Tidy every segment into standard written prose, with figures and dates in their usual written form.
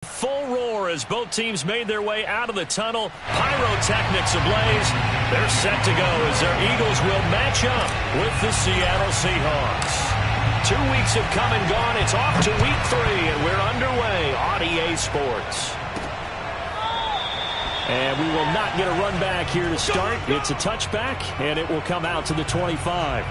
Full roar as both teams made their way out of the tunnel. Pyrotechnics ablaze. They're set to go as their Eagles will match up with the Seattle Seahawks. 2 weeks have come and gone. It's off to week 3, and we're underway on EA Sports. And we will not get a run back here to start. It's a touchback, and it will come out to the 25.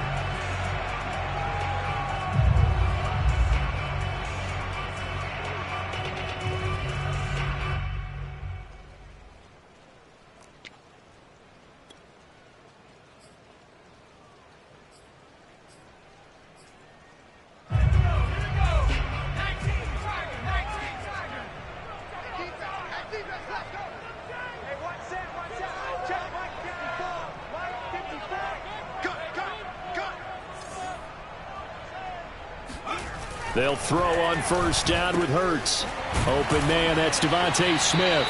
They'll throw on first down with Hurts. Open man, that's Devontae Smith.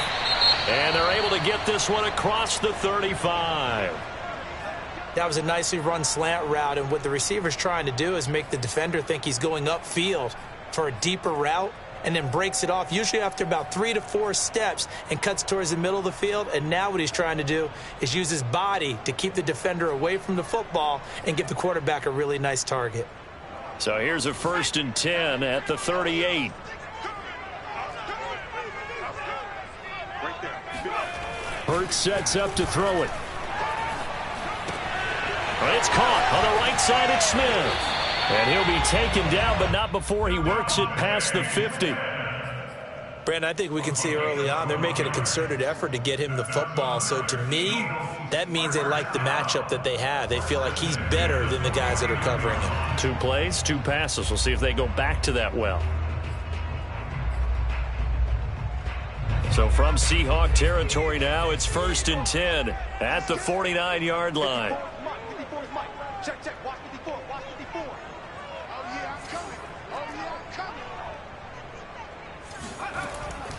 And they're able to get this one across the 35. That was a nicely run slant route, and what the receiver's trying to do is make the defender think he's going upfield for a deeper route and then breaks it off, usually after about 3 to 4 steps, and cuts towards the middle of the field. And now what he's trying to do is use his body to keep the defender away from the football and give the quarterback a really nice target. So here's a 1st and 10 at the 38. Hurts sets up to throw it. It's caught on the right side at Smith. And he'll be taken down, but not before he works it past the 50. Brandon, I think we can see early on they're making a concerted effort to get him the football. So to me, that means they like the matchup that they have. They feel like he's better than the guys that are covering him. 2 plays, 2 passes. We'll see if they go back to that well. So from Seahawk territory now, it's 1st and 10 at the 49-yard line.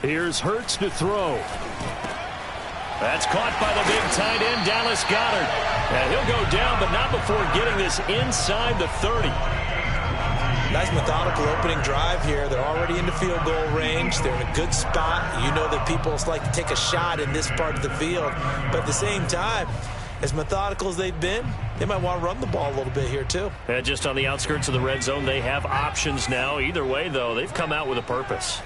Here's Hurts to throw. That's caught by the big tight end, Dallas Goddard. And he'll go down, but not before getting this inside the 30. Nice methodical opening drive here. They're already in the field goal range. They're in a good spot. You know that people like to take a shot in this part of the field. But at the same time, as methodical as they've been, they might want to run the ball a little bit here too. And just on the outskirts of the red zone, they have options now. Either way, though, they've come out with a purpose.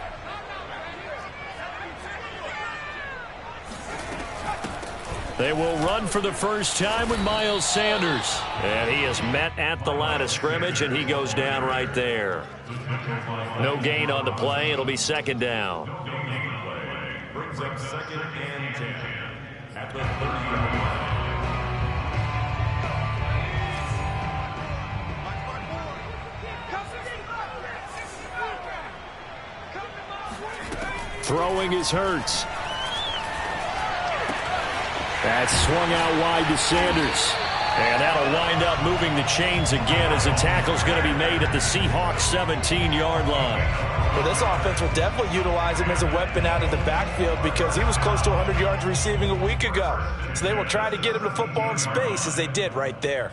They will run for the first time with Miles Sanders. And he is met at the line of scrimmage, and he goes down right there. No gain on the play. It'll be 2nd down. Brings up 2nd and 10 at the 30-yard line. Throwing is Hurts. That's swung out wide to Sanders. And that'll wind up moving the chains again as the tackle's going to be made at the Seahawks 17-yard line. Well, this offense will definitely utilize him as a weapon out of the backfield because he was close to 100 yards receiving a week ago. So they will try to get him the football in space as they did right there.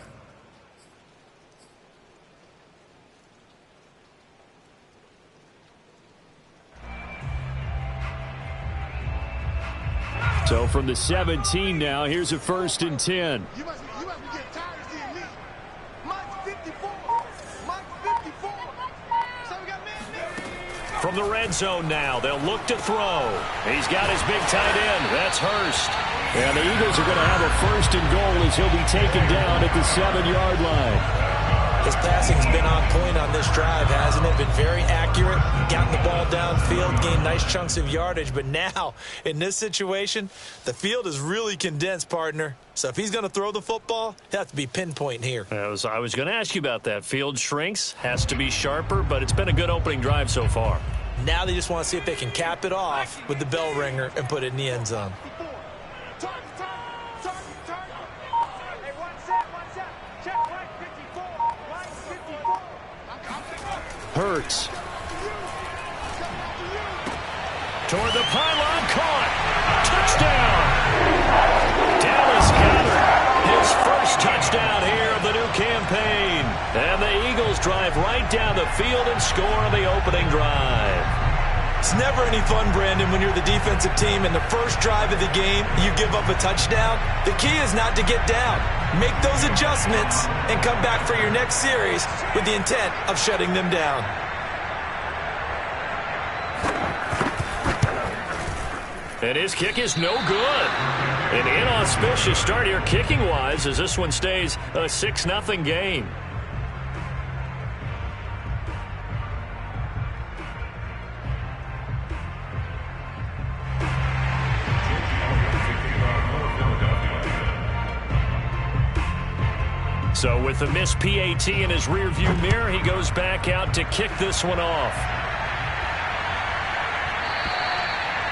So from the 17 now, here's a 1st and 10. You must be getting tired of seeing me. Mike's 54. Mike's 54. So we got man. From the red zone now, they'll look to throw. He's got his big tight end. That's Hurst. And the Eagles are going to have a 1st and goal as he'll be taken down at the 7-yard line. His passing's been on point on this drive, hasn't it? Been very accurate, gotten the ball downfield, gained nice chunks of yardage. But now, in this situation, the field is really condensed, partner. So if he's going to throw the football, he'll have to be pinpoint here. I was going to ask you about that. Field shrinks, has to be sharper, but it's been a good opening drive so far. Now they just want to see if they can cap it off with the bell ringer and put it in the end zone. Hurts. Toward the pylon, caught. Touchdown. Dallas Goddard, his first touchdown here of the new campaign. And the Eagles drive right down the field and score on the opening drive. It's never any fun, Brandon, when you're the defensive team and the first drive of the game, you give up a touchdown. The key is not to get down. Make those adjustments and come back for your next series with the intent of shutting them down. And his kick is no good. An inauspicious start here kicking-wise as this one stays a 6-0 game. So with the missed PAT in his rearview mirror, he goes back out to kick this one off.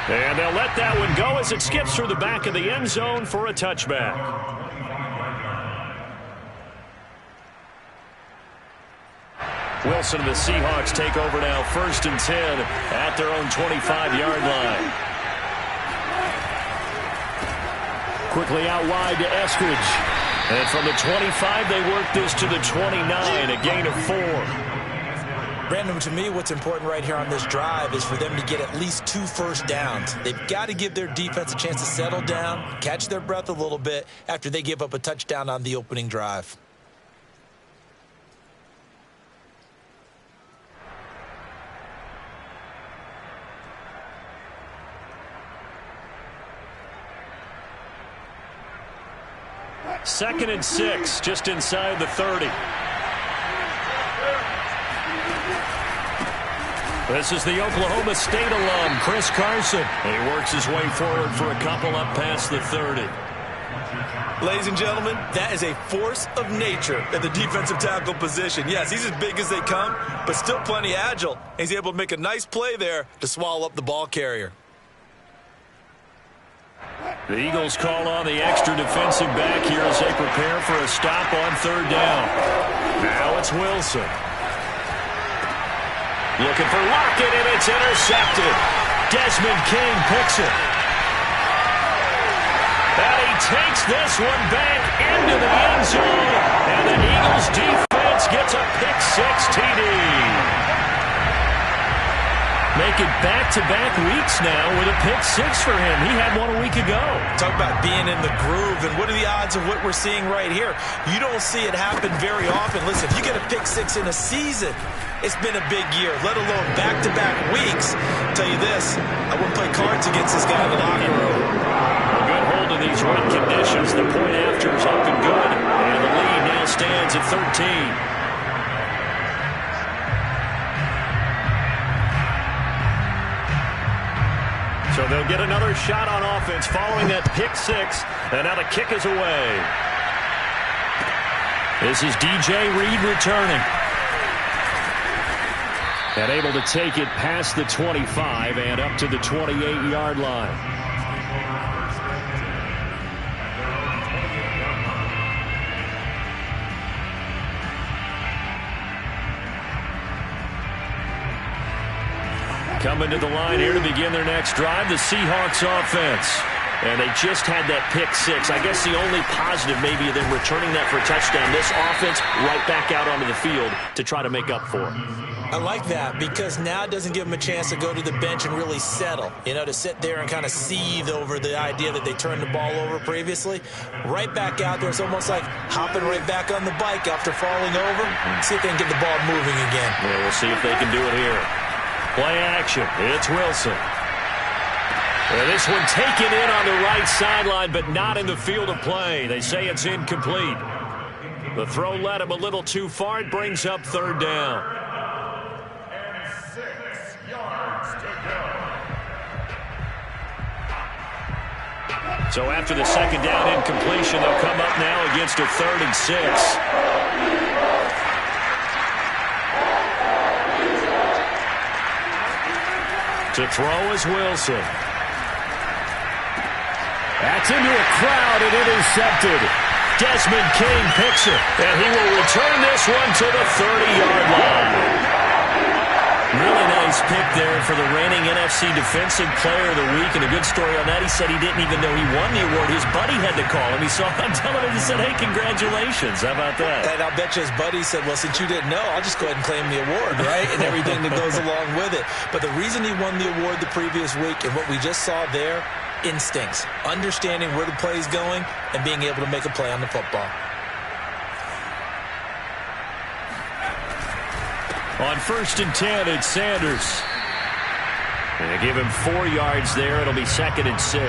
And they'll let that one go as it skips through the back of the end zone for a touchback. Wilson and the Seahawks take over now, 1st and 10 at their own 25-yard line. Quickly out wide to Eskridge. And from the 25, they work this to the 29, a gain of 4. Brandon, to me, what's important right here on this drive is for them to get at least 2 first downs. They've got to give their defense a chance to settle down, catch their breath a little bit after they give up a touchdown on the opening drive. Second and 6, just inside the 30. This is the Oklahoma State alum, Chris Carson. He works his way forward for a couple up past the 30. Ladies and gentlemen, that is a force of nature at the defensive tackle position. Yes, he's as big as they come, but still plenty agile. He's able to make a nice play there to swallow up the ball carrier. The Eagles call on the extra defensive back here as they prepare for a stop on 3rd down. Now it's Wilson. Looking for Lockett, and it's intercepted. Desmond King picks it. And he takes this one back into the end zone. And the Eagles defense gets a pick-6 TD. Make it back-to-back weeks now with a pick-6 for him. He had one a week ago. Talk about being in the groove, and what are the odds of what we're seeing right here? You don't see it happen very often. Listen, if you get a pick-6 in a season, it's been a big year, let alone back-to-back weeks. I'll tell you this, I wouldn't play cards against this guy in the locker room. A good hold in these run conditions. The point after is up and good, and the lead now stands at 13. So they'll get another shot on offense following that pick-6, and now the kick is away. This is DJ Reed returning. And able to take it past the 25 and up to the 28-yard line. Coming to the line here to begin their next drive, the Seahawks offense. And they just had that pick-6. I guess the only positive maybe of them returning that for a touchdown. This offense right back out onto the field to try to make up for it. I like that because now it doesn't give them a chance to go to the bench and really settle. You know, to sit there and kind of seethe over the idea that they turned the ball over previously. Right back out there. It's almost like hopping right back on the bike after falling over. See if they can get the ball moving again. Yeah, we'll see if they can do it here. Play action. It's Wilson. And this one taken in on the right sideline, but not in the field of play. They say it's incomplete. The throw led him a little too far. It brings up 3rd down. And 6 yards to go. So after the 2nd down incompletion, they'll come up now against a 3rd and 6. To throw is Wilson. That's into a crowd and intercepted. Desmond King picks it, and he will return this one to the 30-yard line. Really nice nice pick there for the reigning NFC Defensive Player of the Week. And a good story on that, he said he didn't even know he won the award. His buddy had to call him. He saw it on television and said, hey, congratulations. How about that? And I'll bet you his buddy said, well, since you didn't know, I'll just go ahead and claim the award, right? And everything that goes along with it. But the reason he won the award the previous week and what we just saw there, instincts, understanding where the play is going and being able to make a play on the football. On 1st and 10, it's Sanders. And they give him 4 yards there. It'll be 2nd and 6.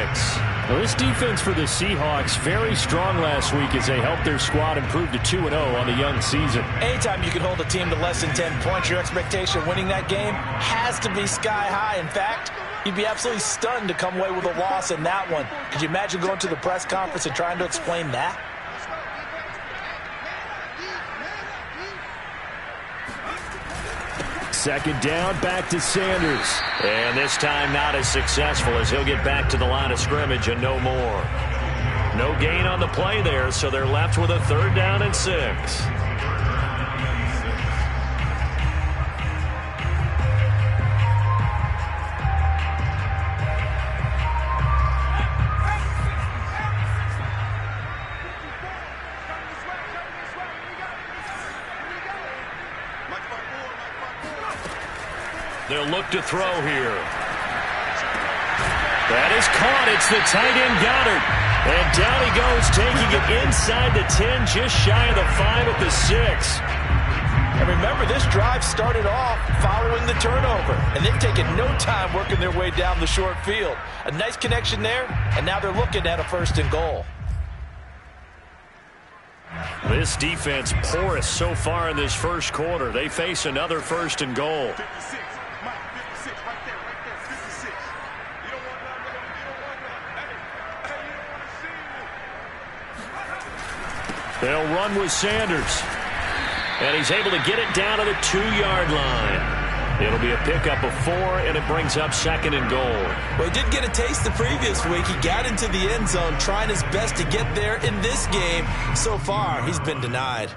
Well, this defense for the Seahawks, very strong last week as they helped their squad improve to 2-0 on the young season. Anytime you can hold a team to less than 10 points, your expectation of winning that game has to be sky high. In fact, you'd be absolutely stunned to come away with a loss in that one. Could you imagine going to the press conference and trying to explain that? Second down, back to Sanders. And this time not as successful as he'll get back to the line of scrimmage and no more. No gain on the play there, so they're left with a 3rd down and 6. They'll look to throw here. That is caught. It's the tight end Goddard. And down he goes, taking it inside the 10, just shy of the 5 at the 6. And remember, this drive started off following the turnover. And they've taken no time working their way down the short field. A nice connection there, and now they're looking at a 1st and goal. This defense porous so far in this first quarter. They face another 1st and goal. 56. Mike, 56. Right there. 56. You don't want that. You don't want that. Hey, you don't want to see me. They'll run with Sanders. And he's able to get it down to the 2-yard line. It'll be a pickup of 4, and it brings up 2nd and goal. Well, he did get a taste the previous week. He got into the end zone, trying his best to get there in this game. So far, he's been denied.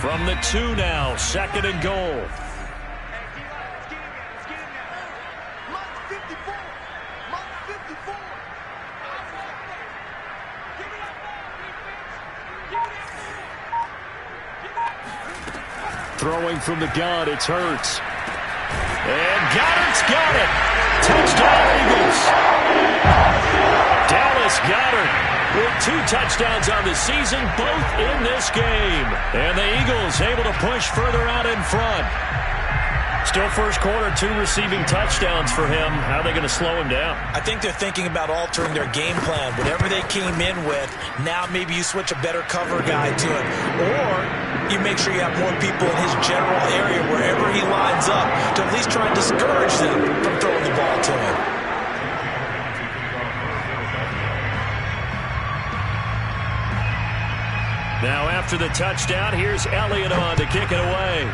From the 2 now, 2nd and goal. Mike 54. Mike 54. Throwing from the gun, it's Hurts. And Goddard's got it. Touchdown, Eagles. Dallas Goddard with 2 touchdowns on the season, both in this game. And the Eagles able to push further out in front. Still first quarter, 2 receiving touchdowns for him. How are they going to slow him down? I think they're thinking about altering their game plan. Whatever they came in with, now maybe you switch a better cover guy to it. Or you make sure you have more people in his general area wherever he lines up to at least try and discourage them from throwing the ball to him. Now after the touchdown, here's Elliott on to kick it away.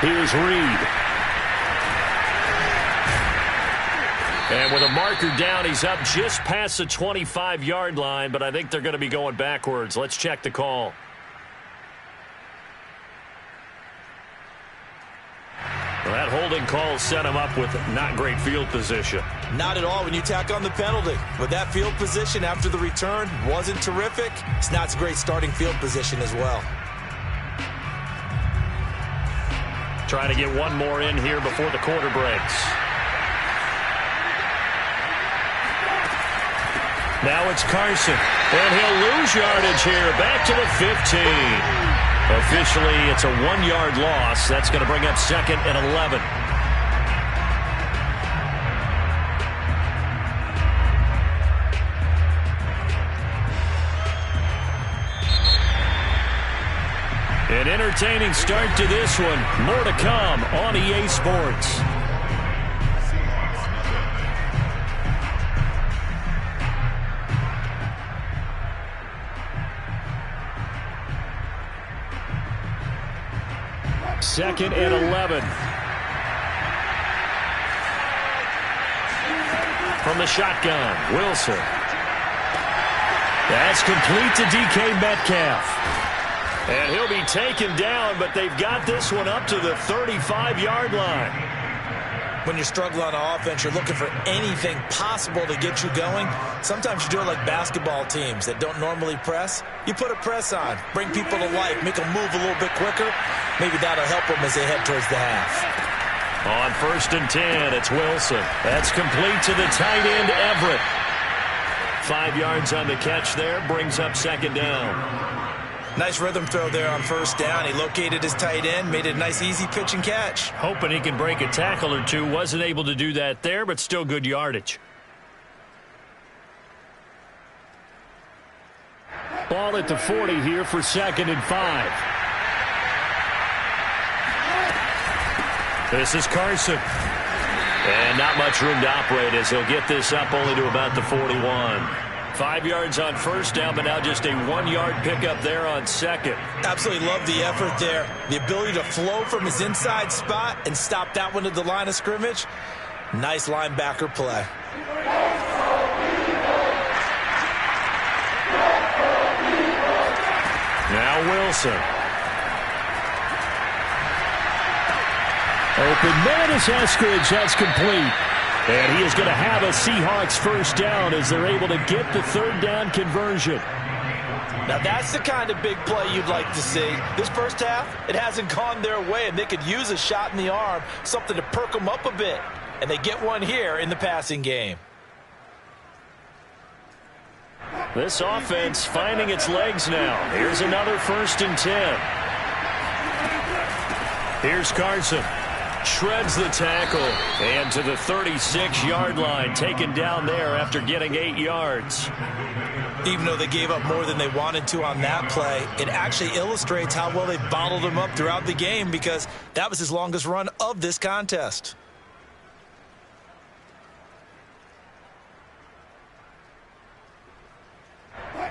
Here's Reed. And with a marker down, he's up just past the 25-yard line, but I think they're going to be going backwards. Let's check the call. Well, that holding call set him up with not great field position. Not at all when you tack on the penalty. With that field position after the return wasn't terrific. It's not a great starting field position as well. Trying to get one more in here before the quarter breaks. Now it's Carson. And he'll lose yardage here. Back to the 15. Officially, it's a 1-yard loss. That's going to bring up 2nd and 11. An entertaining start to this one. More to come on EA Sports. Second and 11. From the shotgun, Wilson. That's complete to DK Metcalf. And he'll be taken down, but they've got this one up to the 35-yard line. When you're struggling on offense, you're looking for anything possible to get you going. Sometimes you do it like basketball teams that don't normally press. You put a press on, bring people to life, make them move a little bit quicker. Maybe that'll help them as they head towards the half. On 1st and 10, it's Wilson. That's complete to the tight end, Everett. 5 yards on the catch there, brings up 2nd down. Nice rhythm throw there on 1st down. He located his tight end, made it a nice easy pitch and catch. Hoping he can break a tackle or two. Wasn't able to do that there, but still good yardage. Ball at the 40 here for 2nd and 5. This is Carson. And not much room to operate as he'll get this up only to about the 41. 5 yards on 1st down, but now just a 1-yard pickup there on 2nd. Absolutely love the effort there. The ability to flow from his inside spot and stop that one at the line of scrimmage. Nice linebacker play. Now Wilson. Open man is Eskridge. That's complete. And he is going to have a Seahawks 1st down as they're able to get the 3rd down conversion. Now that's the kind of big play you'd like to see. This first half, it hasn't gone their way, and they could use a shot in the arm, something to perk them up a bit. And they get one here in the passing game. This offense finding its legs now. Here's another 1st and 10. Here's Carson. Shreds the tackle. And to the 36-yard line. Taken down there after getting 8 yards. Even though they gave up more than they wanted to on that play, it actually illustrates how well they bottled him up throughout the game because that was his longest run of this contest.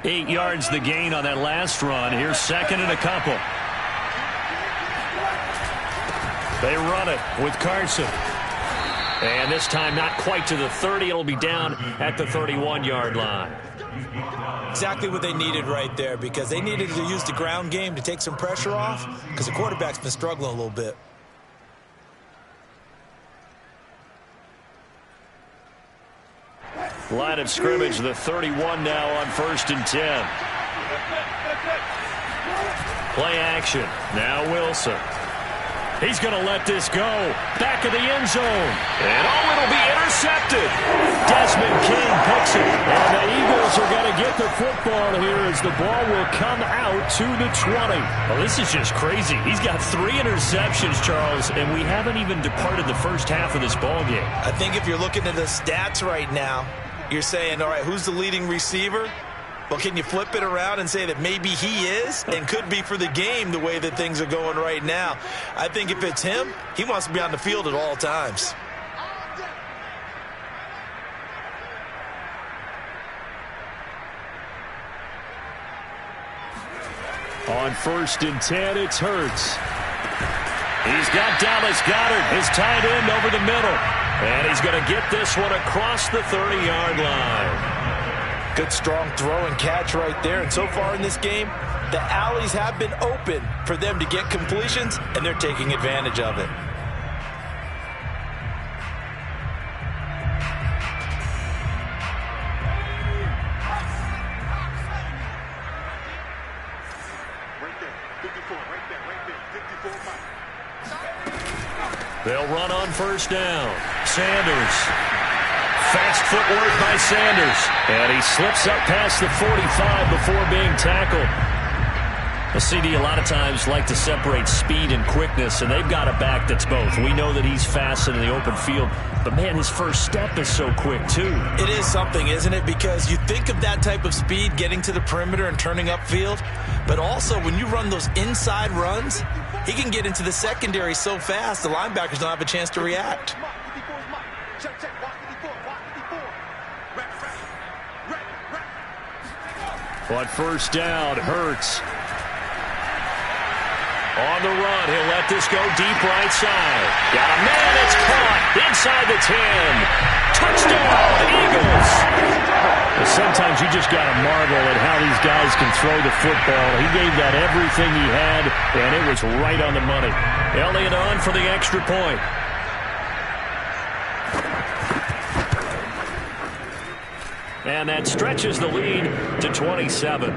Eight yards the gain on that last run. Here's 2nd and a couple. They run it with Carson. And this time not quite to the 30. It'll be down at the 31-yard line. Exactly what they needed right there because they needed to use the ground game to take some pressure off because the quarterback's been struggling a little bit. Line of scrimmage, the 31 now on 1st and 10. Play action. Now Wilson. He's going to let this go. Back of the end zone. And it'll be intercepted. Desmond King picks it. And the Eagles are going to get the football here as the ball will come out to the 20. Well, this is just crazy. He's got 3 interceptions, Charles, and we haven't even departed the first half of this ball game. I think if you're looking at the stats right now, you're saying, all right, who's the leading receiver? Well, can you flip it around and say that maybe he is and could be for the game the way that things are going right now? I think if it's him, he wants to be on the field at all times. On 1st and 10, it's Hurts. He's got Dallas Goddard, his tight end, over the middle. And he's going to get this one across the 30-yard line. Good strong throw and catch right there. And so far in this game, the alleys have been open for them to get completions, and they're taking advantage of it. They'll run on 1st down. Sanders. Fast footwork by Sanders. And he slips up past the 45 before being tackled. The CD a lot of times like to separate speed and quickness, and they've got a back that's both. We know that he's fast in the open field, but, man, his first step is so quick, too. It is something, isn't it? Because you think of that type of speed getting to the perimeter and turning upfield, but also when you run those inside runs, he can get into the secondary so fast the linebackers don't have a chance to react. On 1st down, Hurts. On the run, he'll let this go deep right side. Got a man that's caught inside the 10. Touchdown, Eagles. Sometimes you just got to marvel at how these guys can throw the football. He gave that everything he had, and it was right on the money. Elliott on for the extra point. And that stretches the lead to 27.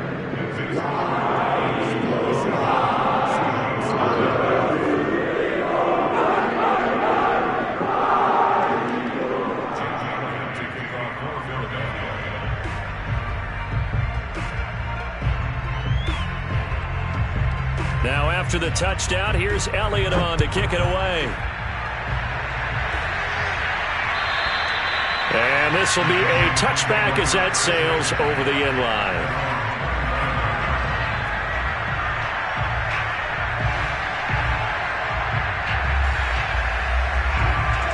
Now after the touchdown, here's Elliott on to kick it away. And this will be a touchback as that sails over the end line.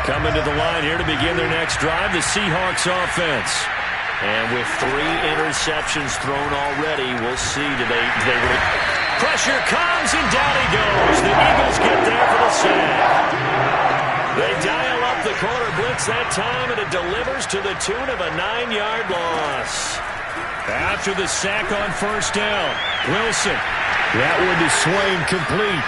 Coming to the line here to begin their next drive, the Seahawks offense. And with 3 interceptions thrown already, we'll see today. Pressure comes, and down he goes. The Eagles get there for the sack. They dial up the corner blitz that time, and it delivers to the tune of a 9-yard loss. After the sack on first down, Wilson. That one to Swain, complete.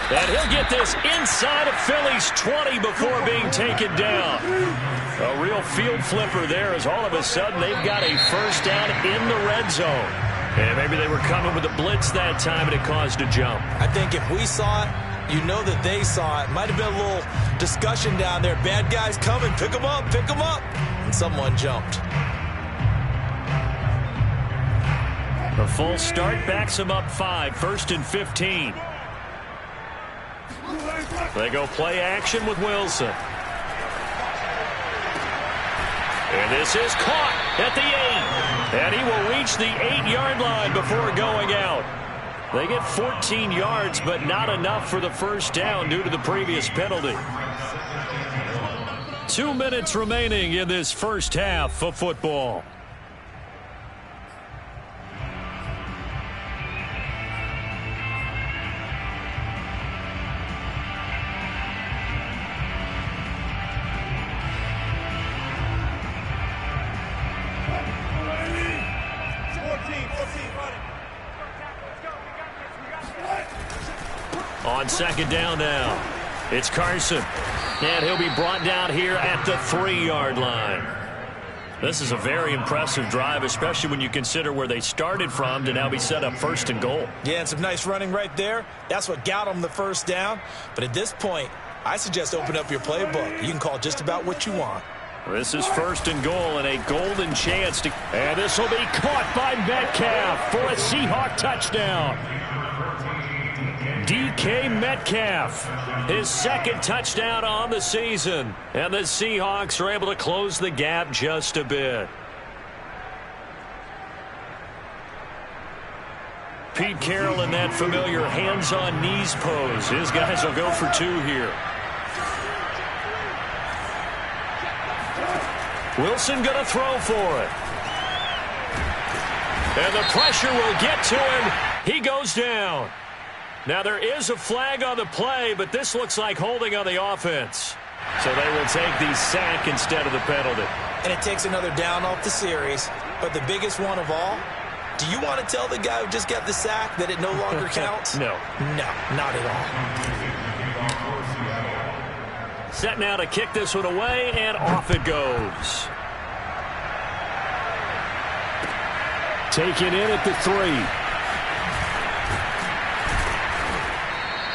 And he'll get this inside of Philly's 20 before being taken down. A real field flipper there, as all of a sudden they've got a first down in the red zone. And maybe they were coming with a blitz that time, and it caused a jump. I think if we saw it, you know that they saw it. Might have been a little discussion down there. Bad guys coming. Pick them up. Pick them up. And someone jumped. The full start backs them up 5. 1st and 15. They go play action with Wilson. And this is caught at the 8. And he will reach the 8-yard line before going out. They get 14 yards, but not enough for the first down due to the previous penalty. 2 minutes remaining in this first half of football. On second down now, it's Carson. And he'll be brought down here at the 3-yard line. This is a very impressive drive, especially when you consider where they started from to now be set up 1st and goal. Yeah, and some nice running right there. That's what got them the first down. But at this point, I suggest open up your playbook. You can call just about what you want. This is 1st and goal and a golden chance to... And this will be caught by Metcalf for a Seahawk touchdown. DK Metcalf, his 2nd touchdown on the season. And the Seahawks are able to close the gap just a bit. Pete Carroll in that familiar hands-on knees pose. His guys will go for 2 here. Wilson going to throw for it. And the pressure will get to him. He goes down. Now there is a flag on the play, but this looks like holding on the offense. So they will take the sack instead of the penalty. And it takes another down off the series. But the biggest one of all, do you want to tell the guy who just got the sack that it no longer counts? No. No, not at all. Set now to kick this one away, and off it goes. Taken in at the 3.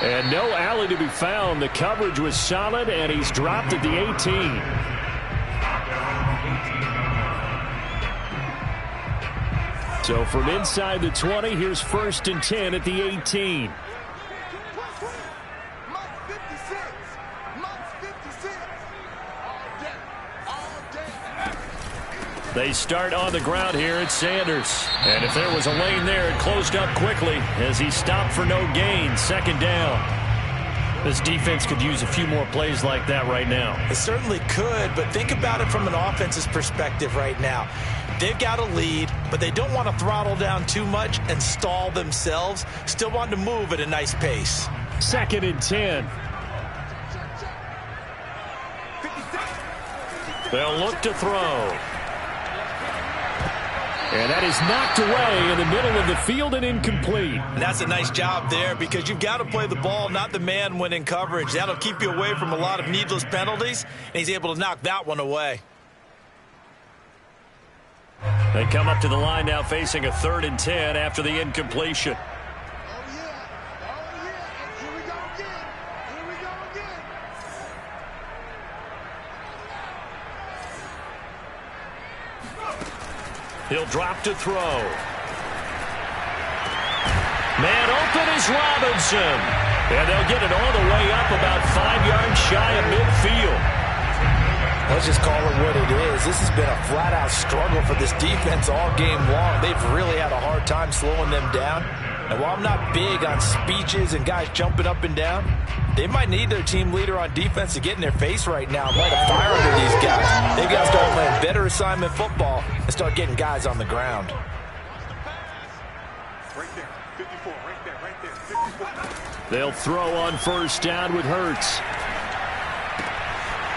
And no alley to be found. The coverage was solid, and he's dropped at the 18. So from inside the 20, here's 1st and 10 at the 18. They start on the ground here at Sanders. And if there was a lane there, it closed up quickly as he stopped for no gain. 2nd down. This defense could use a few more plays like that right now. It certainly could, but think about it from an offense's perspective right now. They've got a lead. but they don't want to throttle down too much and stall themselves. Still want to move at a nice pace. 2nd and 10. They'll look to throw. And that is knocked away in the middle of the field and incomplete. And that's a nice job there because you've got to play the ball, not the man when in coverage. That'll keep you away from a lot of needless penalties, and he's able to knock that one away. They come up to the line now facing a 3rd and 10 after the incompletion. He'll drop to throw. Man open is Robinson. And they'll get it all the way up about 5 yards shy of midfield. Let's just call it what it is. This has been a flat-out struggle for this defense all game long. They've really had a hard time slowing them down. And while I'm not big on speeches and guys jumping up and down, they might need their team leader on defense to get in their face right now and light a fire under these guys. They've got to start playing better assignment football and start getting guys on the ground. Right there, 54, right there, 54. They'll throw on 1st down with Hurts.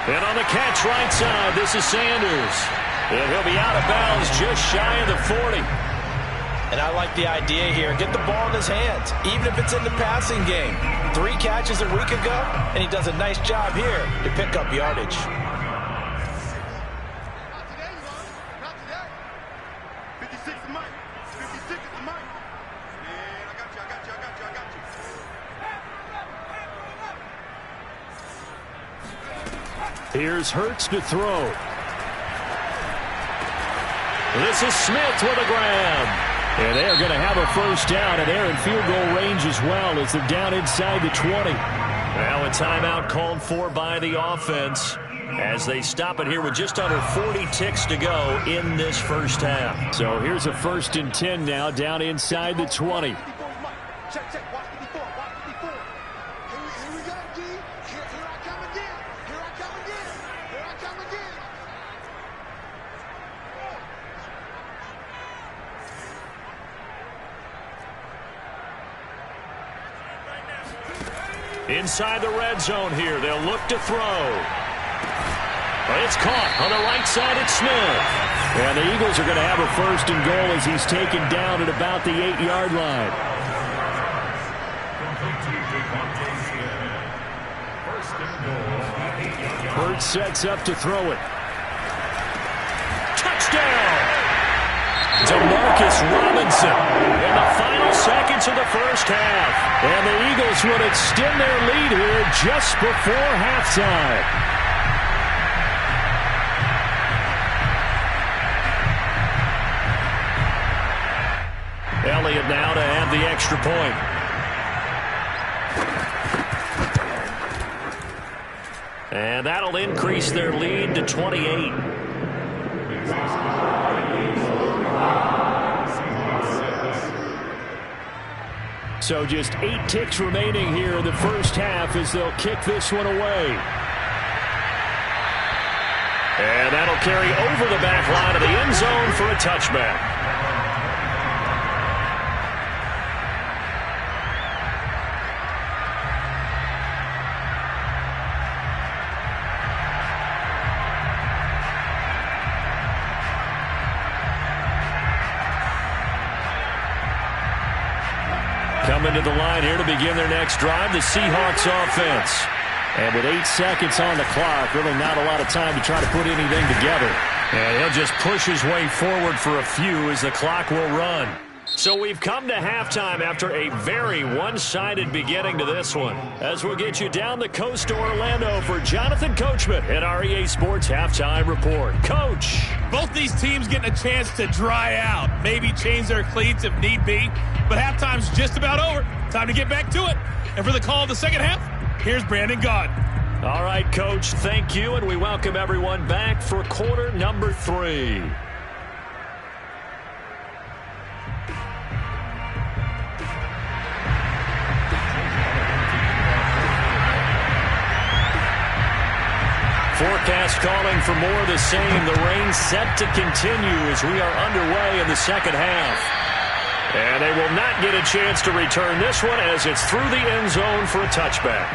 And on the catch right side, this is Sanders. And he'll be out of bounds just shy of the 40. And I like the idea here. Get the ball in his hands, even if it's in the passing game. 3 catches a week ago, and he does a nice job here to pick up yardage. Not today, not today. 56 is mine. 56 is mine. Man, I got you. Here's Hurts to throw. This is Smith with a grab. And they're going to have a 1st down, and they're in field goal range as well as they're down inside the 20. Now a timeout called for by the offense as they stop it here with just under 40 ticks to go in this 1st half. So here's a 1st and 10 now down inside the 20. 54 is mine. Check, watch 54, watch 54. Here we go, D. Here I come again. Here I come again. Inside the red zone here, they'll look to throw. It's caught on the right side. It's Smith. And the Eagles are going to have a 1st and goal as he's taken down at about the 8-yard line. Hurts sets up to throw it. Touchdown! DeMarcus Robinson in the final seconds of the 1st half. And the Eagles would extend their lead here just before halftime. Elliott now to have the extra point. And that'll increase their lead to 28. So just 8 ticks remaining here in the 1st half as they'll kick this one away. And that'll carry over the back line of the end zone for a touchback. Coming to the line here to begin their next drive, the Seahawks offense. And with 8 seconds on the clock, really not a lot of time to try to put anything together. And he'll just push his way forward for a few as the clock will run. So we've come to halftime after a very one-sided beginning to this one. As we'll get you down the coast to Orlando for Jonathan Coachman at our EA Sports Halftime Report. Coach. Both these teams getting a chance to dry out, maybe change their cleats if need be. But halftime's just about over. Time to get back to it. And for the call of the 2nd half, here's Brandon Goddard. All right, Coach, thank you, and we welcome everyone back for quarter number 3. forecast calling for more of the same. The rain set to continue as we are underway in the second half. And they will not get a chance to return this one as it's through the end zone for a touchback.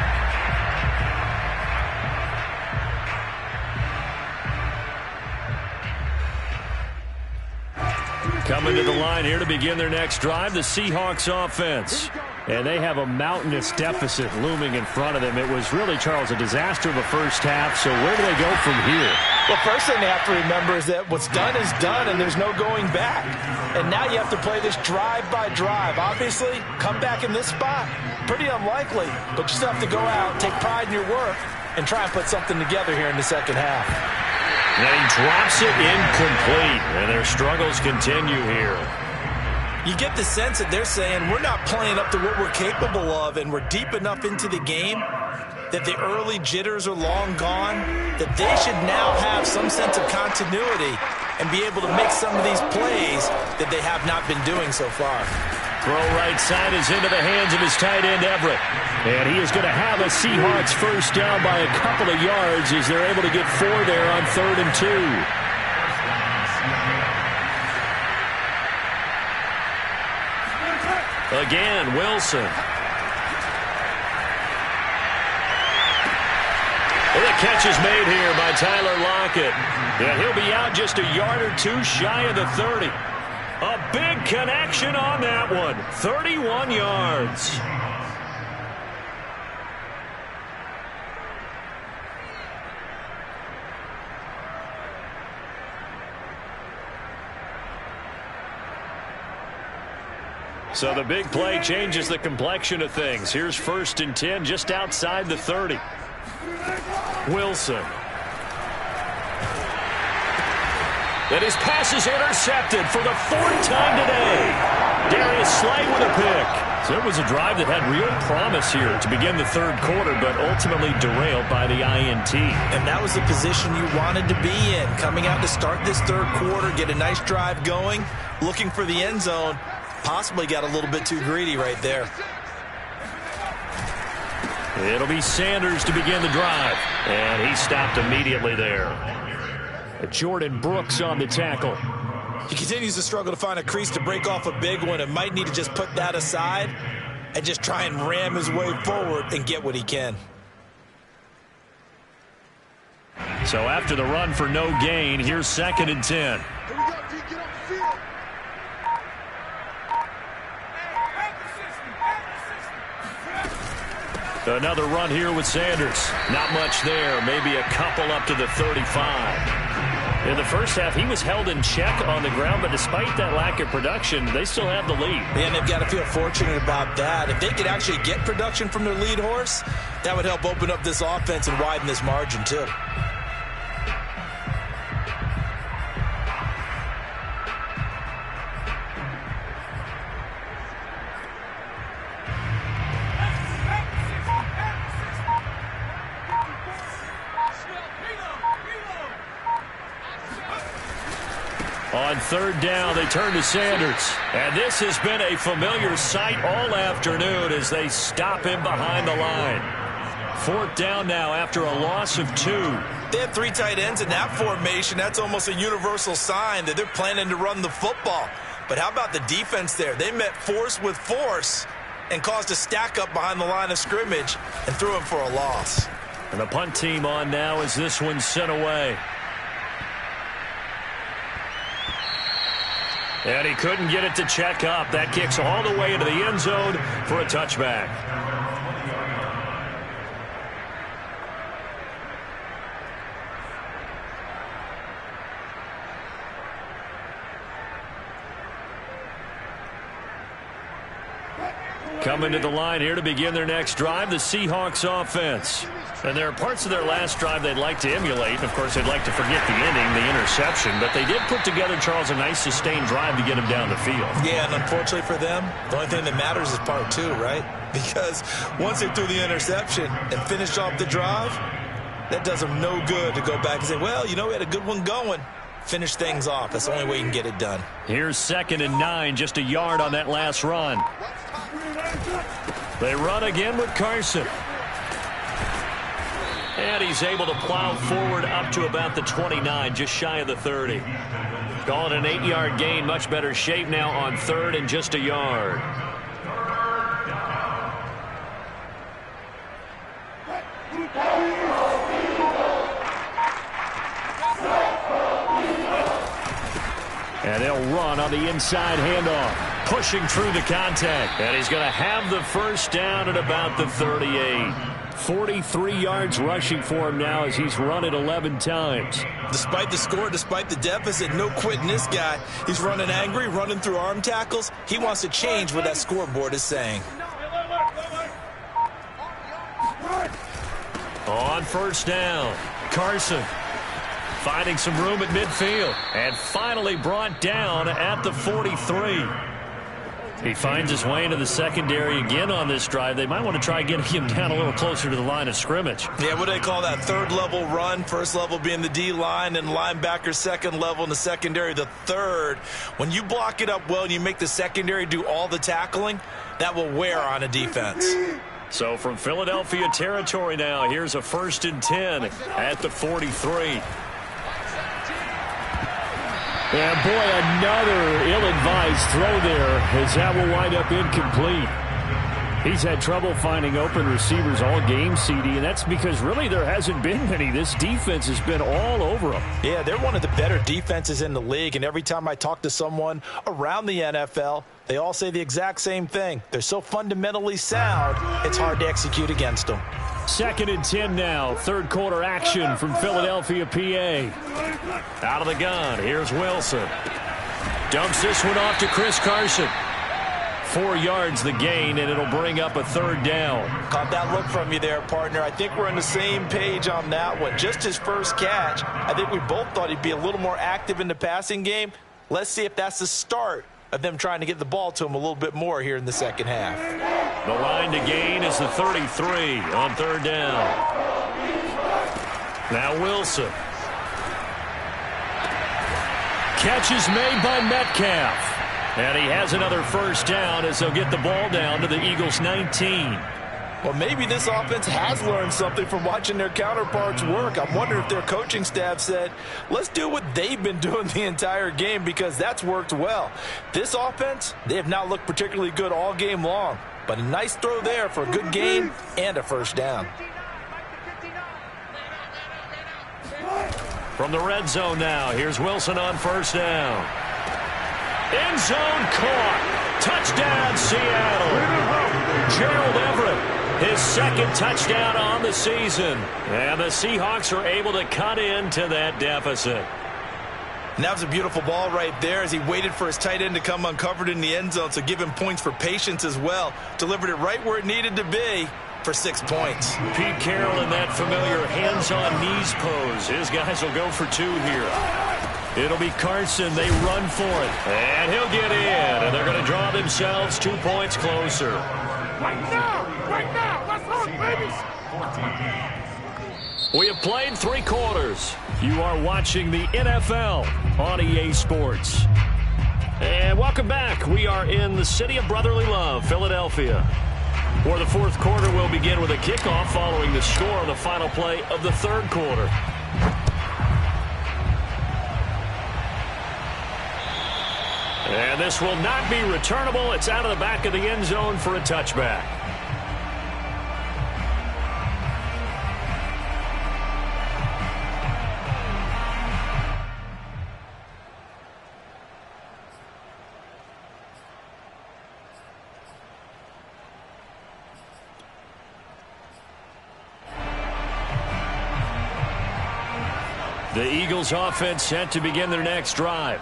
Coming to the line here to begin their next drive, the Seahawks offense. And they have a mountainous deficit looming in front of them. It was really, Charles, a disaster of a first half. So where do they go from here? Well, first thing they have to remember is that what's done is done, and there's no going back. And now you have to play this drive by drive. Obviously, come back in this spot, pretty unlikely. But you still have to go out, take pride in your work, and try and put something together here in the second half. And he drops it incomplete, and their struggles continue here. You get the sense that they're saying we're not playing up to what we're capable of, and we're deep enough into the game that the early jitters are long gone, that they should now have some sense of continuity and be able to make some of these plays that they have not been doing so far. Throw right side is into the hands of his tight end, Everett. And he is going to have a Seahawks first down by a couple of yards as they're able to get 4 there on 3rd and 2. Again, Wilson. Well, the catch is made here by Tyler Lockett. And he'll be out just a yard or two shy of the 30. A big connection on that one. 31 yards. So the big play changes the complexion of things. Here's 1st and 10 just outside the 30. Wilson. And his pass is intercepted for the 4th time today. Darius Slay with a pick. So it was a drive that had real promise here to begin the 3rd quarter, but ultimately derailed by the INT. And that was the position you wanted to be in. Coming out to start this 3rd quarter, get a nice drive going, looking for the end zone. Possibly got a little bit too greedy right there. It'll be Sanders to begin the drive. And he stopped immediately there. Jordan Brooks on the tackle. He continues to struggle to find a crease to break off a big one and might need to just put that aside and just try and ram his way forward and get what he can. So after the run for no gain, here's 2nd and 10. Here we go, D. Get off the field. Another run here with Sanders. Not much there. Maybe a couple up to the 35. In the first half, he was held in check on the ground, but despite that lack of production, they still have the lead. And they've got to feel fortunate about that. If they could actually get production from their lead horse, that would help open up this offense and widen this margin too. On 3rd down, they turn to Sanders. And this has been a familiar sight all afternoon as they stop him behind the line. 4th down now after a loss of 2. They have 3 tight ends in that formation. That's almost a universal sign that they're planning to run the football. But how about the defense there? They met force with force and caused a stack up behind the line of scrimmage and threw him for a loss. And the punt team on now as this one's sent away. And he couldn't get it to check up. That kicks all the way into the end zone for a touchback. Coming to the line here to begin their next drive, the Seahawks offense. And there are parts of their last drive they'd like to emulate. Of course, they'd like to forget the ending, the interception. But they did put together, Charles, a nice sustained drive to get them down the field. Yeah, and unfortunately for them, the only thing that matters is part 2, right? Because once they threw the interception and finished off the drive, that does them no good to go back and say, well, you know, we had a good one going. Finish things off. That's the only way you can get it done. Here's 2nd and 9, just a yard on that last run. They run again with Carson. And he's able to plow forward up to about the 29, just shy of the 30. Calling an 8-yard gain, much better shape now on third and just a yard. And they'll run on the inside handoff, pushing through the contact. And he's going to have the first down at about the 38. 43 yards rushing for him now as he's run it 11 times. Despite the score, despite the deficit, no quitting this guy. He's running angry, running through arm tackles. He wants to change what that scoreboard is saying. On first down, Carson finding some room at midfield and finally brought down at the 43. He finds his way into the secondary again on this drive. They might want to try getting him down a little closer to the line of scrimmage. Yeah, what do they call that? Third level run. First level being the D-line and linebacker. Second level in the secondary, the third. When you block it up well and you make the secondary do all the tackling, that will wear on a defense. So from Philadelphia territory now, here's a 1st and 10 at the 43. And boy, another ill-advised throw there as that will wind up incomplete. He's had trouble finding open receivers all game, CD, and that's because really there hasn't been many. This defense has been all over them. Yeah, they're one of the better defenses in the league, and every time I talk to someone around the NFL, they all say the exact same thing. They're so fundamentally sound, it's hard to execute against them. 2nd and 10 now. Third quarter action from Philadelphia, PA. Out of the gun, here's Wilson. Dumps this one off to Chris Carson. 4 yards the gain, and it'll bring up a 3rd down. Caught that look from you there, partner. I think we're on the same page on that one. Just his first catch. I think we both thought he'd be a little more active in the passing game. Let's see if that's the start of them trying to get the ball to him a little bit more here in the second half. The line to gain is the 33 on 3rd down. Now Wilson. Catch is made by Metcalf. And he has another first down as they'll get the ball down to the Eagles' 19. Well, maybe this offense has learned something from watching their counterparts work. I'm wondering if their coaching staff said, let's do what they've been doing the entire game because that's worked well. This offense, they have not looked particularly good all game long. But a nice throw there for a good gain and a first down. From the red zone now, here's Wilson on first down. End zone caught. Touchdown, Seattle. Gerald Everett, his 2nd touchdown on the season. And the Seahawks are able to cut into that deficit. And that was a beautiful ball right there as he waited for his tight end to come uncovered in the end zone, so give him points for patience as well. Delivered it right where it needed to be for 6 points. Pete Carroll in that familiar hands-on knees pose. His guys will go for 2 here. It'll be Carson. They run for it. And he'll get in. And they're going to draw themselves 2 points closer. Right now, let's run, baby. We have played 3 quarters. You are watching the NFL on EA Sports. And welcome back. We are in the city of brotherly love, Philadelphia, where the 4th quarter will begin with a kickoff following the score on the final play of the 3rd quarter. And this will not be returnable. It's out of the back of the end zone for a touchback. The Eagles offense set to begin their next drive.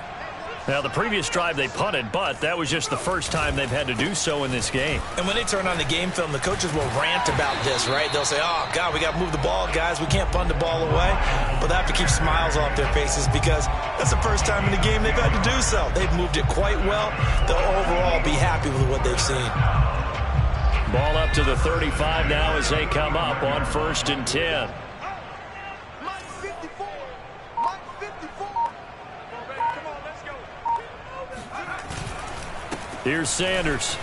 Now, the previous drive they punted, but that was just the first time they've had to do so in this game. And when they turn on the game film, the coaches will rant about this, right? They'll say, oh, God, we got to move the ball, guys. We can't punt the ball away. But they have to keep smiles off their faces because that's the first time in the game they've had to do so. They've moved it quite well. They'll overall be happy with what they've seen. Ball up to the 35 now as they come up on 1st and 10. Here's Sanders.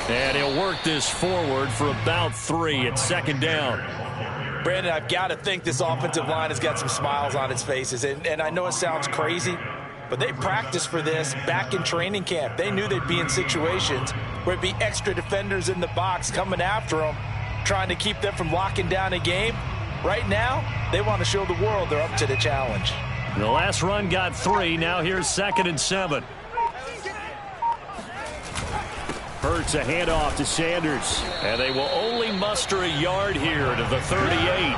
And he'll work this forward for about 3 at 2nd down. Brandon, I've got to think this offensive line has got some smiles on its faces. And I know it sounds crazy, but they practiced for this back in training camp. They knew they'd be in situations where it'd be extra defenders in the box coming after them, trying to keep them from locking down a game. Right now, they want to show the world they're up to the challenge. The last run got 3. Now here's 2nd and 7. Hurts a handoff to Sanders. And they will only muster a yard here to the 38.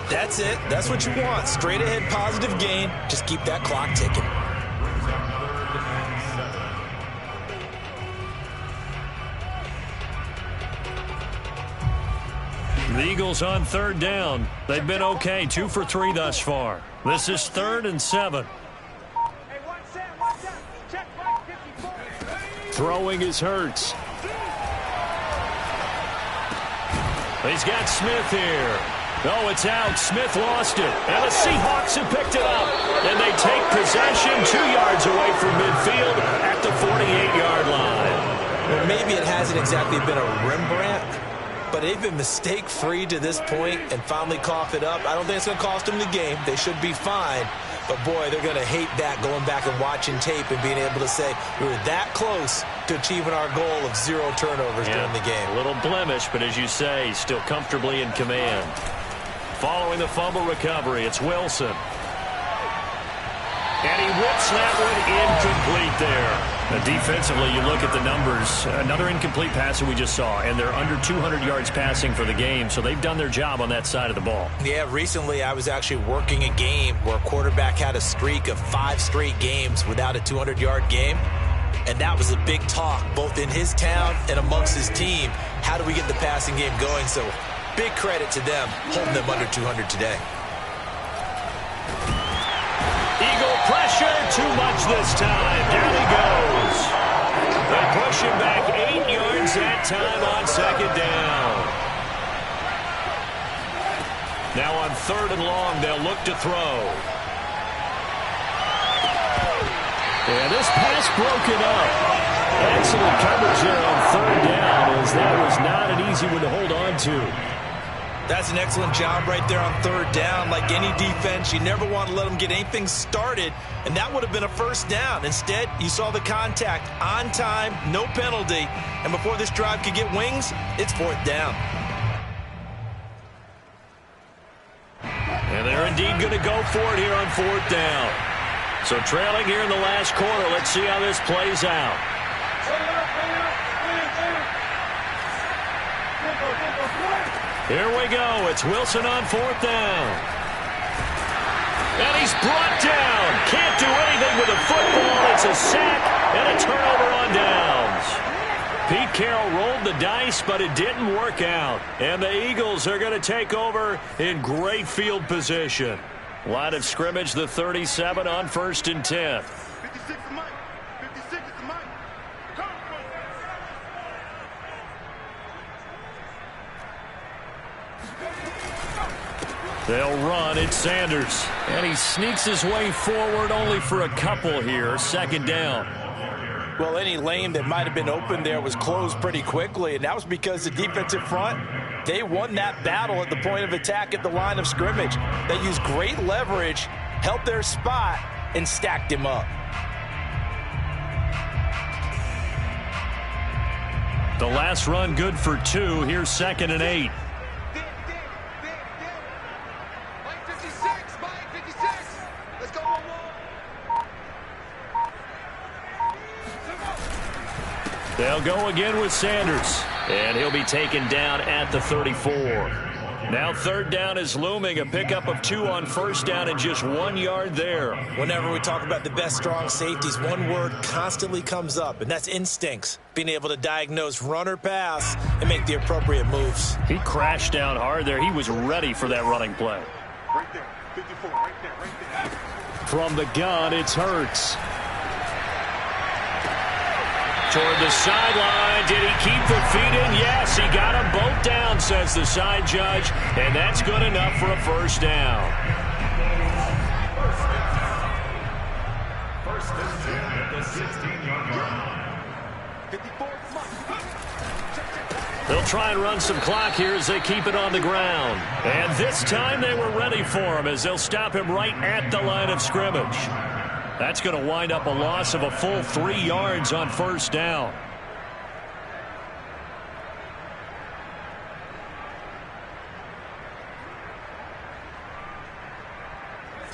That's it. That's what you want. Straight ahead positive gain. Just keep that clock ticking. The Eagles on 3rd down. They've been okay. 2 for 3 thus far. This is 3rd and 7. Throwing is Hurts. He's got Smith here. Oh, it's out. Smith lost it. And the Seahawks have picked it up. And they take possession 2 yards away from midfield at the 48-yard line. Well, maybe it hasn't exactly been a Rembrandt, but they've been mistake-free to this point and finally cough it up. I don't think it's going to cost them the game. They should be fine. But, boy, they're going to hate that, going back and watching tape and being able to say we were that close to achieving our goal of 0 turnovers during the game. A little blemish, but as you say, still comfortably in command. Following the fumble recovery, it's Wilson. And he whips that one incomplete there. Defensively, you look at the numbers. Another incomplete pass that we just saw, and they're under 200 yards passing for the game, so they've done their job on that side of the ball. Yeah, recently I was actually working a game where a quarterback had a streak of 5 straight games without a 200-yard game, and that was a big talk both in his town and amongst his team. How do we get the passing game going? So big credit to them holding them under 200 today. Eagle pressure, too much this time. Down he goes. They push him back 8 yards that time on 2nd down. Now on 3rd and long, they'll look to throw. And this pass broken up. Excellent coverage there on 3rd down, as that was not an easy one to hold on to. That's an excellent job right there on 3rd down. Like any defense, you never want to let them get anything started, and that would have been a 1st down. Instead, you saw the contact on time, no penalty, and before this drive could get wings, it's 4th down. And they're indeed going to go for it here on 4th down. So trailing here in the last quarter, let's see how this plays out. Here we go. It's Wilson on 4th down. And he's brought down. Can't do anything with the football. It's a sack and a turnover on downs. Pete Carroll rolled the dice, but it didn't work out. And the Eagles are going to take over in great field position. Line of scrimmage, the 37 on 1st and 10. 56 is Mike. 56 is Mike. They'll run. It's Sanders. And he sneaks his way forward only for a couple here. 2nd down. Well, any lane that might have been open there was closed pretty quickly, and that was because the defensive front, they won that battle at the point of attack at the line of scrimmage. They used great leverage, helped their spot, and stacked him up. The last run good for 2. Here's 2nd and 8. Mike 56, Mike 56. Let's go. They'll go again with Sanders. And he'll be taken down at the 34. Now 3rd down is looming. A pickup of 2 on 1st down and just 1 yard there. Whenever we talk about the best strong safeties, one word constantly comes up, and that's instincts. Being able to diagnose run or pass and make the appropriate moves. He crashed down hard there. He was ready for that running play. Right there. 54. Right there. Right there. From the gun, it's Hurts. Toward the sideline. Did he keep the feet in? Yes, he got them both down, says the side judge. And that's good enough for a 1st down. First and 10 at the 16-yard line. 54 is Mike. They'll try and run some clock here as they keep it on the ground. And this time they were ready for him as they'll stop him right at the line of scrimmage. That's going to wind up a loss of a full 3 yards on first down.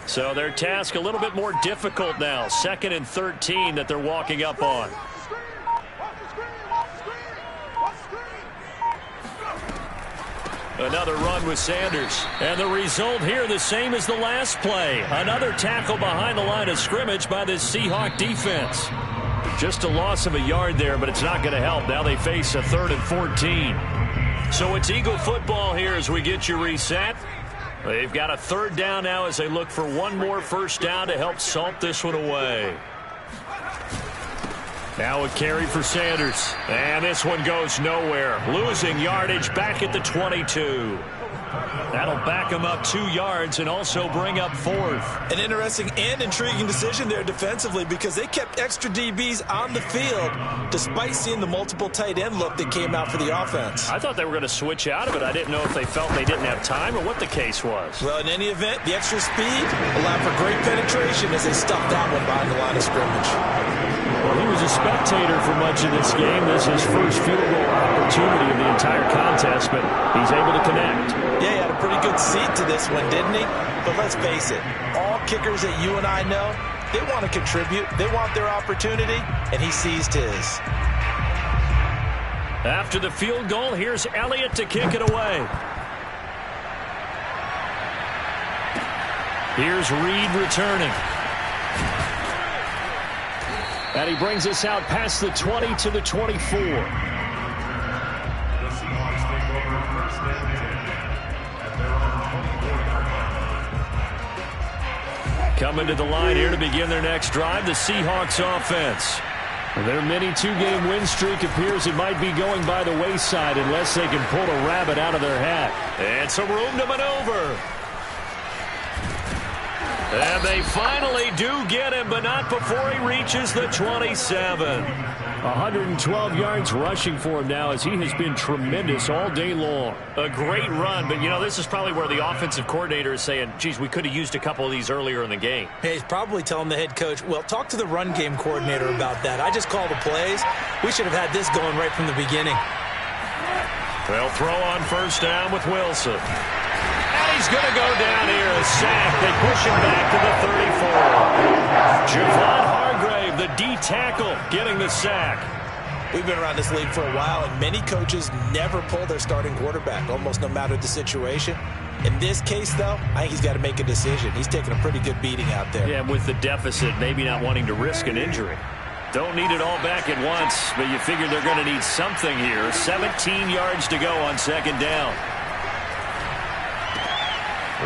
So their task a little bit more difficult now. 2nd and 13 that they're walking up on. Another run with Sanders. And the result here the same as the last play. Another tackle behind the line of scrimmage by this Seahawk defense. Just a loss of a yard there, but it's not going to help. Now they face a 3rd and 14. So it's Eagle football here as we get you reset. They've got a 3rd down now as they look for one more first down to help salt this one away. Now a carry for Sanders. And this one goes nowhere. Losing yardage back at the 22. That'll back him up 2 yards and also bring up 4th. An interesting and intriguing decision there defensively because they kept extra DBs on the field despite seeing the multiple tight end look that came out for the offense. I thought they were going to switch out of it. I didn't know if they felt they didn't have time or what the case was. Well, in any event, the extra speed allowed for great penetration as they stuffed that one behind the line of scrimmage. Well, he was a spectator for much of this game. This is his first field goal opportunity of the entire contest, but he's able to connect. Yeah, he had a pretty good seat to this one, didn't he? But let's face it, all kickers that you and I know, they want to contribute. They want their opportunity, and he seized his. After the field goal, here's Elliott to kick it away. Here's Reed returning. And he brings us out past the 20 to the 24. The Seahawks take over 1st and 10 at their own 24-yard line. Coming to the line here to begin their next drive, the Seahawks offense. Their mini 2-game win streak appears it might be going by the wayside unless they can pull a rabbit out of their hat. And some room to maneuver. And they finally do get him, but not before he reaches the 27. 112 yards rushing for him now as he has been tremendous all day long. A great run, but, you know, this is probably where the offensive coordinator is saying, geez, we could have used a couple of these earlier in the game. Hey, he's probably telling the head coach, well, talk to the run game coordinator about that. I just call the plays. We should have had this going right from the beginning. They'll throw on first down with Wilson. He's going to go down here, a sack. They push him back to the 34. Javon Hargrave, the D tackle, getting the sack. We've been around this league for a while, and many coaches never pull their starting quarterback, almost no matter the situation. In this case, though, I think he's got to make a decision. He's taking a pretty good beating out there. Yeah, with the deficit, maybe not wanting to risk an injury. Don't need it all back at once, but you figure they're going to need something here. 17 yards to go on 2nd down.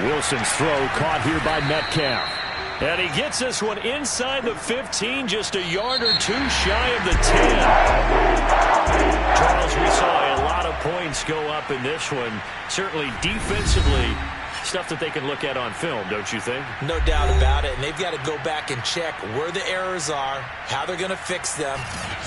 Wilson's throw caught here by Metcalf. And he gets this one inside the 15, just a yard or two shy of the 10. Charles, we saw a lot of points go up in this one. Certainly defensively, stuff that they can look at on film, don't you think? No doubt about it. And they've got to go back and check where the errors are, how they're going to fix them,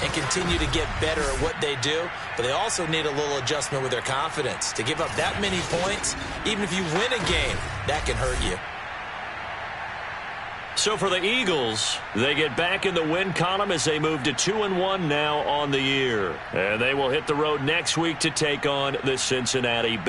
and continue to get better at what they do. But they also need a little adjustment with their confidence. To give up that many points, even if you win a game, that can hurt you. So for the Eagles, they get back in the win column as they move to 2-1 now on the year. And they will hit the road next week to take on the Cincinnati Bengals.